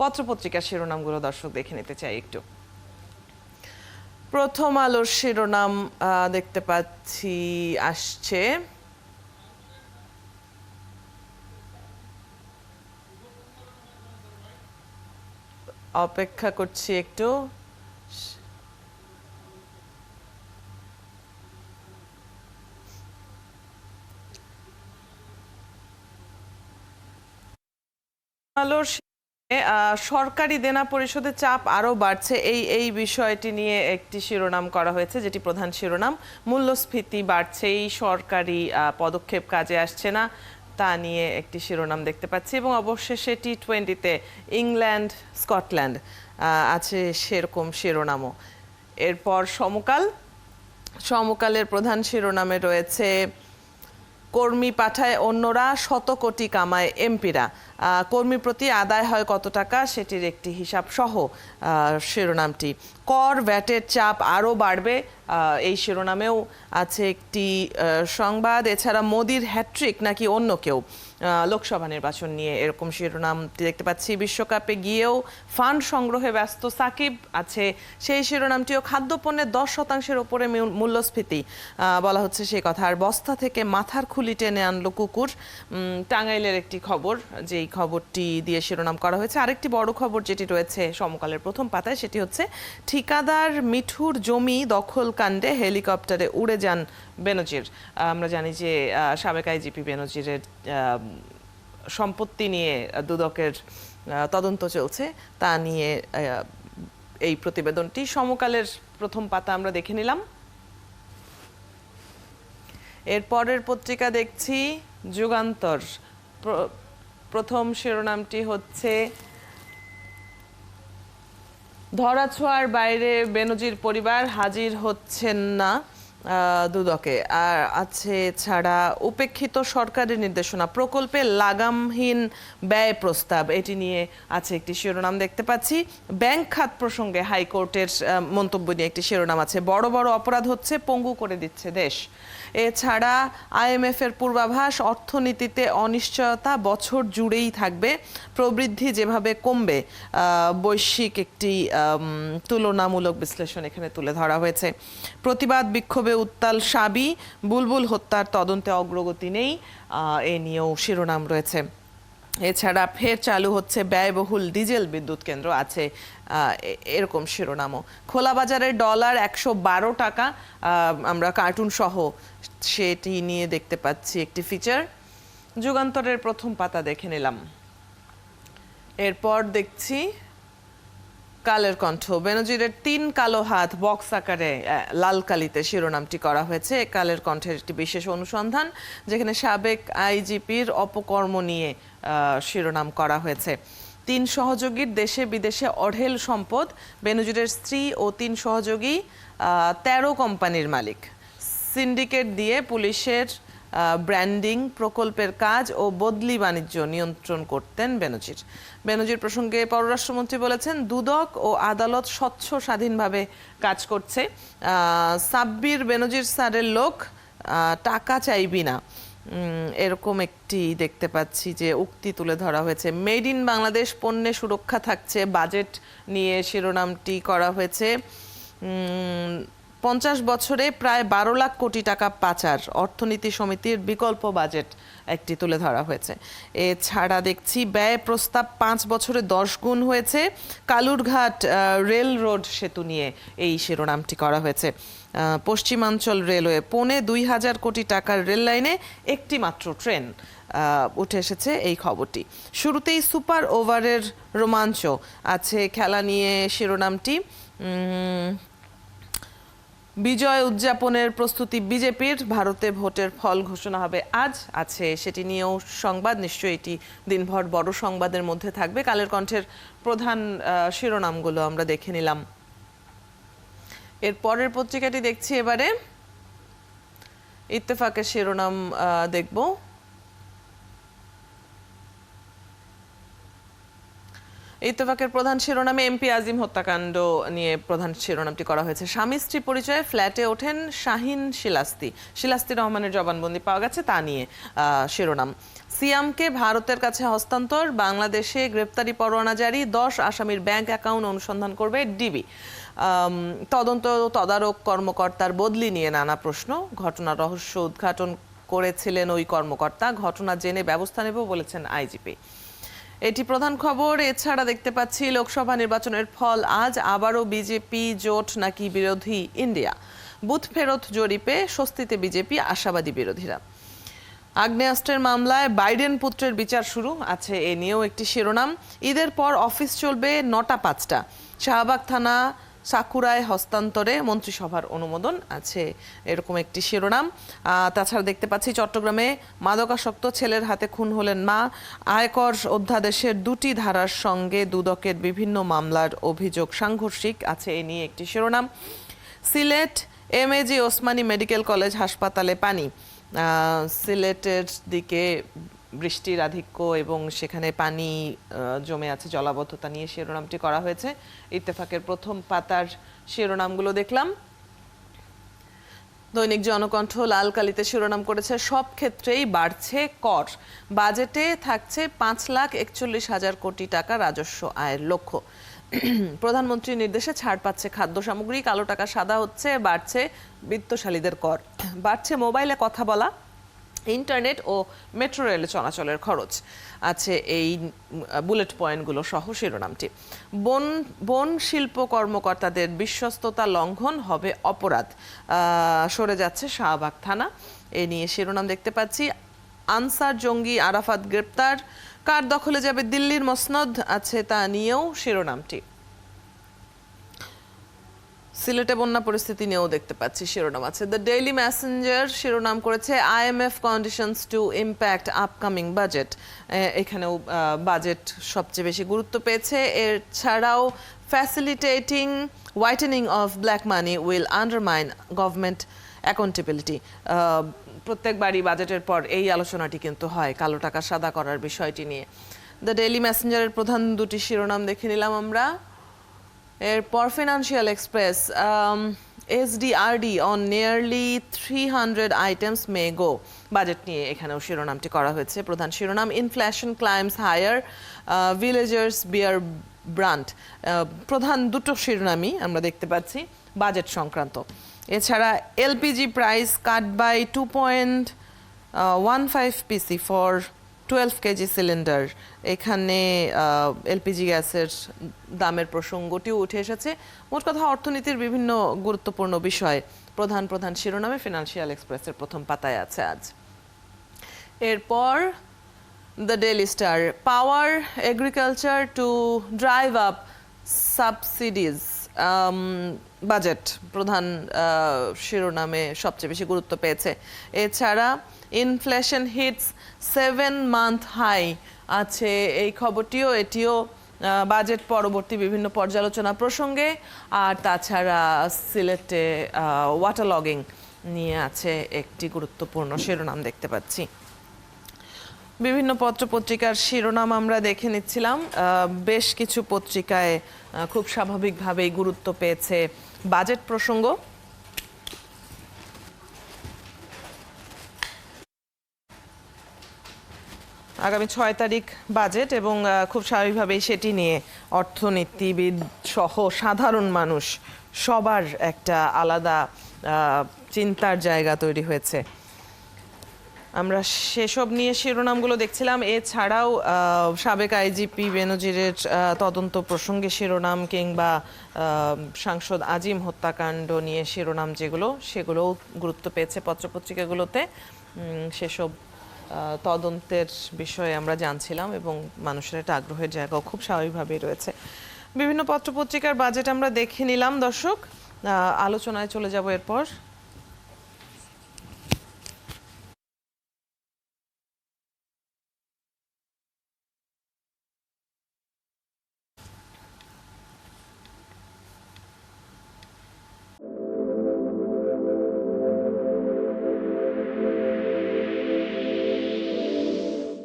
পত্রপত্রিকার শিরোনামগুলো দর্শক দেখে নিতে চাই একটু। প্রথম আলোর শিরোনাম দেখতে পাচ্ছি আসছে, অপেক্ষা করছি একটু। আলোর সরকারি দেনা পরিশোধের চাপ আরও বাড়ছে, এই বিষয়টি নিয়ে একটি শিরোনাম করা হয়েছে, যেটি প্রধান শিরোনাম। মূল্যস্ফীতি বাড়ছেই, সরকারি পদক্ষেপ কাজে আসছে না, তা নিয়ে একটি শিরোনাম দেখতে পাচ্ছি। এবং অবশেষে T20-তে ইংল্যান্ড স্কটল্যান্ড আছে সেরকম শিরোনামও। এরপর সমকালের প্রধান শিরোনামে রয়েছে, কর্মী পাঠায় অন্যরা, শত কোটি কামায় এমপিরা। কর্মী প্রতি আদায় হয় কত টাকা সেটির একটি হিসাব সহ শিরোনামটি। কর ভ্যাটের চাপ আরও বাড়বে, এই শিরোনামেও আছে একটি সংবাদ। এছাড়া মোদির হ্যাট্রিক নাকি অন্য কেউ, লোকসভা নির্বাচন নিয়ে এরকম শিরোনামটি দেখতে পাচ্ছি। বিশ্বকাপে গিয়েও ফান্ড সংগ্রহে ব্যস্ত সাকিব আছে সেই শিরোনামটিও। খাদ্যপণ্যের 10% ওপরে মূল্যস্ফীতি বলা হচ্ছে সেই কথা। আর বস্তা থেকে মাথার খুলি টেনে আনলো কুকুর, টাঙ্গাইলের একটি খবর, যেই খবরটি দিয়ে শিরোনাম করা হয়েছে। আরেকটি বড় খবর যেটি রয়েছে সমকালের প্রথম পাতায়, সেটি হচ্ছে ঠিকাদার মিঠুর জমি দখল কাণ্ডে হেলিকপ্টারে উড়ে যান বেনজির। আমরা জানি যে সাবেক আইজিপি বেনজিরের সম্পত্তি নিয়ে দুদকের তদন্ত চলছে, তা নিয়ে এই প্রতিবেদনটি। সমকালের প্রথম পাতা আমরা দেখে নিলাম। এরপরের পত্রিকা দেখছি যুগান্তর। প্রথম শিরোনামটি হচ্ছে, ধরাছোঁয়ার বাইরে বেনজির পরিবার, হাজির হচ্ছেন না দুদকে। আর আছে ছাড়া উপেক্ষিত সরকারি নির্দেশনা, প্রকল্পে লাগামহীন ব্যয় প্রস্তাব, এটি নিয়ে আছে একটি শিরোনাম দেখতে পাচ্ছি। ব্যাংক খাত প্রসঙ্গে হাইকোর্টের মন্তব্য নিয়ে একটি শিরোনাম আছে। বড় বড় অপরাধ হচ্ছে, পঙ্গু করে দিচ্ছে দেশ। এছাড়া IMF এর পূর্বাভাস, অর্থনীতিতে অনিশ্চয়তা বছর জুড়েই থাকবে, প্রবৃদ্ধি যেভাবে কমবে, বৈশ্বিক একটি তুলনামূলক বিশ্লেষণ এখানে তুলে ধরা হয়েছে। প্রতিবাদ বিক্ষোভে উত্তাল সাবি, বুলবুল হত্যার তদন্তে অগ্রগতি নেই, এ নিয়েও শিরোনাম রয়েছে। এছাড়া ফের চালু হচ্ছে ব্যয়বহুল ডিজেল বিদ্যুৎ কেন্দ্র, আছে এরকম শিরোনামও। খোলা বাজারের ডলার 112 টাকা, আমরা কার্টুন সহ সেটি নিয়ে দেখতে পাচ্ছি একটি ফিচার। যুগান্তরের প্রথম পাতা দেখে নিলাম। এরপর দেখছি কালের কণ্ঠ, বেনজিরের 3 কালো হাত বক্স আকারে লাল কালিতে শিরোনামটি করা হয়েছে। কালের কণ্ঠের একটি বিশেষ অনুসন্ধান, যেখানে সাবেক আইজিপির অপকর্ম নিয়ে শিরোনাম করা হয়েছে। 3 সহযোগীর দেশে বিদেশে অঢেল সম্পদ, বেনজিরের স্ত্রী ও 3 সহযোগী 13 কোম্পানির মালিক। সিন্ডিকেট দিয়ে পুলিশের ব্র্যান্ডিং, প্রকল্পের কাজ ও বদলি বাণিজ্য নিয়ন্ত্রণ করতেন বেনজির প্রসঙ্গে পররাষ্ট্রমন্ত্রী বলেছেন, দুদক ও আদালত স্বচ্ছ স্বাধীনভাবে কাজ করছে। সাব্বির বেনজির স্যারের লোক, টাকা চাইবি না, এরকম একটি দেখতে পাচ্ছি যে উক্তি তুলে ধরা হয়েছে। মেড ইন বাংলাদেশ পণ্যে সুরক্ষা থাকছে, বাজেট নিয়ে শিরোনামটি করা হয়েছে। 50 বছরে প্রায় 12 লাখ কোটি টাকা পাচার, অর্থনীতি সমিতির বিকল্প বাজেট একটি তুলে ধরা হয়েছে। এছাড়া দেখছি ব্যয় প্রস্তাব 5 বছরে 10 গুণ হয়েছে। কালুরঘাট রেল রোড সেতু নিয়ে এই শিরোনামটি করা হয়েছে। পশ্চিমাঞ্চল রেলওয়ে, 2,500 কোটি টাকার রেল লাইনে একটি মাত্র ট্রেন, উঠে এসেছে এই খবরটি। শুরুতেই সুপার ওভারের রোমাঞ্চ, আছে খেলা নিয়ে শিরোনামটি। বিজয় উদযাপনের প্রস্তুতি বিজেপির, ভারতে ভোটের ফল ঘোষণা হবে আজ, আছে সেটি নিয়েও সংবাদ। নিশ্চয়ই এটি দিনভর বড় সংবাদের মধ্যে থাকবে। কালের কণ্ঠের প্রধান শিরোনামগুলো আমরা দেখে নিলাম। এর পরের পত্রিকাটি দেখছি এবারে, ইত্তেফাকের শিরোনাম দেখব। ইত্তেফাকের প্রধান শিরোনামে এমপি আজিম হত্যাকাণ্ড নিয়ে প্রধান শিরোনামটি করা হয়েছে। স্বামী স্ত্রী পরিচয়ে ফ্ল্যাটে ওঠেন শাহিন শিলাস্তি রহমানের জবানবন্দি পাওয়া গেছে, তা নিয়ে শিরোনাম। সিয়ামকে ভারতের কাছে হস্তান্তর, বাংলাদেশে গ্রেপ্তারি পরোয়ানা জারি, 10 আসামির ব্যাংক অ্যাকাউন্ট অনুসন্ধান করবে ডিবি। তদারক কর্মকর্তার বদলি নিয়ে নানা প্রশ্ন। ঘটনার রহস্য উদ্ঘাটন করেছিলেন ওই কর্মকর্তা, ঘটনা জেনে ব্যবস্থা নেব বলেছেন আইজিপি। এটি প্রধান খবর। এছাড়া দেখতে পাচ্ছি লোকসভা নির্বাচনের ফল আজ, আবারও বিজেপি জোট নাকি বিরোধী ইন্ডিয়া। বুথ ফেরত জরিপে স্বস্তিতে বিজেপি, আশাবাদী বিরোধীরা। আগ্নেয়াস্ত্রের মামলায় বাইডেন পুত্রের বিচার শুরু আছে, এ নিয়েও একটি শিরোনাম। ঈদের পর অফিস চলবে 9টা 5টা। শাহবাগ থানা সাকুরায় হস্তান্তরে মন্ত্রিসভার অনুমোদন আছে, এরকম একটি শিরোনাম। তাছাড়া দেখতে পাচ্ছি চট্টগ্রামে মাদকাসক্ত ছেলের হাতে খুন হলেন মা। আয়কর অধ্যাদেশের 2টি ধারার সঙ্গে দুদকের বিভিন্ন মামলার অভিযোগ সাংঘর্ষিক আছে, এ নিয়ে একটি শিরোনাম। Sylhet MAG Osmani medical college হাসপাতালে পানি। সিলেটের দিকে বৃষ্টির আধিক্য এবং সেখানে পানি জমে আছে, জলাবদ্ধতা নিয়ে শিরোনামটি করা হয়েছে। ইত্তেফাকের প্রথম পাতার শিরোনামগুলো দেখলাম। দৈনিক জনকণ্ঠ লাল কালিতে শিরোনাম করেছে সব ক্ষেত্রেই বাড়ছে কর, বাজেটে থাকছে 5,41,000 কোটি টাকা রাজস্ব আয়ের লক্ষ্য। প্রধানমন্ত্রীর নির্দেশে ছাড় পাচ্ছে খাদ্য সামগ্রী, কালো টাকা সাদা হচ্ছে, বাড়ছে বিত্তশালীদের কর, বাড়ছে মোবাইলে কথা বলা, ইন্টারনেট ও মেট্রো রেল চলাচলের খরচ আছে এই বুলেট পয়েন্টগুলো সহ শিরোনামটি। বন শিল্প কর্মকর্তাদের বিশ্বস্ততা লঙ্ঘন হবে অপরাধ, সরে যাচ্ছে শাহবাগ থানা, এ নিয়ে শিরোনাম দেখতে পাচ্ছি। আনসার জঙ্গি আরাফাত গ্রেপ্তার, কার দখলে যাবে দিল্লির মসনদ আছে, তা নিয়েও শিরোনামটি। সিলেটে বন্যা পরিস্থিতি নিয়েও দেখতে পাচ্ছি শিরোনাম আছে। দ্য ডেইলি মেসেঞ্জার শিরোনাম করেছে IMF conditions to impact upcoming budget. এখানেও বাজেট সবচেয়ে বেশি গুরুত্ব পেয়েছে। এছাড়াও facilitating whitening of black money will undermine government accountability. প্রত্যেকবারই বাজেটের পর এই আলোচনাটি কিন্তু হয়, কালো টাকা সাদা করার বিষয়টি নিয়ে। দ্য ডেইলি মেসেঞ্জারের প্রধান 2টি শিরোনাম দেখে নিলাম আমরা। এরপর financial express, SDRD on nearly 300 items may go. বাজেট নিয়ে এখানেও শিরোনামটি করা হয়েছে। প্রধান শিরোনাম inflation climbs higher, villagers bear brunt. প্রধান 2টো শিরোনামই আমরা দেখতে পাচ্ছি বাজেট সংক্রান্ত। এছাড়া LPG price cut by 2.15 PC for 12 KG cylinder. এখানে এলপিজি গ্যাসের দামের প্রসঙ্গটিও উঠে এসেছে। মোট কথা অর্থনীতির বিভিন্ন গুরুত্বপূর্ণ বিষয় প্রধান শিরোনামে ফিনান্সিয়াল এক্সপ্রেসের প্রথম পাতায় আছে আজ। এরপর the daily star, power agriculture to drive up subsidies. Budget প্রধান শিরোনামে সবচেয়ে বেশি গুরুত্ব পেয়েছে। এছাড়া ইনফ্লেশন হিটস 7-month হাই আছে এই খবরটিও, এটিও বাজেট পরবর্তী বিভিন্ন পর্যালোচনা প্রসঙ্গে। আর তাছাড়া সিলেটে ওয়াটার লগিং নিয়ে আছে একটি গুরুত্বপূর্ণ শিরোনাম দেখতে পাচ্ছি। বিভিন্ন পত্রপত্রিকার শিরোনাম আমরা দেখে নিচ্ছিলাম। বেশ কিছু পত্রিকায় খুব স্বাভাবিকভাবেই গুরুত্ব পেয়েছে বাজেট প্রসঙ্গ। আগামী 6 তারিখ বাজেট এবং খুব স্বাভাবিকভাবেই সেটি নিয়ে অর্থনীতিবিদ সহ সাধারণ মানুষ সবার একটা আলাদা চিন্তার জায়গা তৈরি হয়েছে। আমরা সেসব নিয়ে শিরোনামগুলো দেখছিলাম। এছাড়াও সাবেক আইজিপি বেনজিরের তদন্ত প্রসঙ্গে শিরোনাম কিংবা সাংসদ আজিম হত্যাকাণ্ড নিয়ে শিরোনাম সেগুলোও গুরুত্ব পেয়েছে পত্রপত্রিকাগুলোতে। সেসব তদন্তের বিষয়ে আমরা জানছিলাম এবং মানুষের একটা আগ্রহের জায়গাও খুব স্বাভাবিকভাবেই রয়েছে। বিভিন্ন পত্রপত্রিকার বাজেট আমরা দেখে নিলাম দর্শক। আলোচনায় চলে যাব এরপর।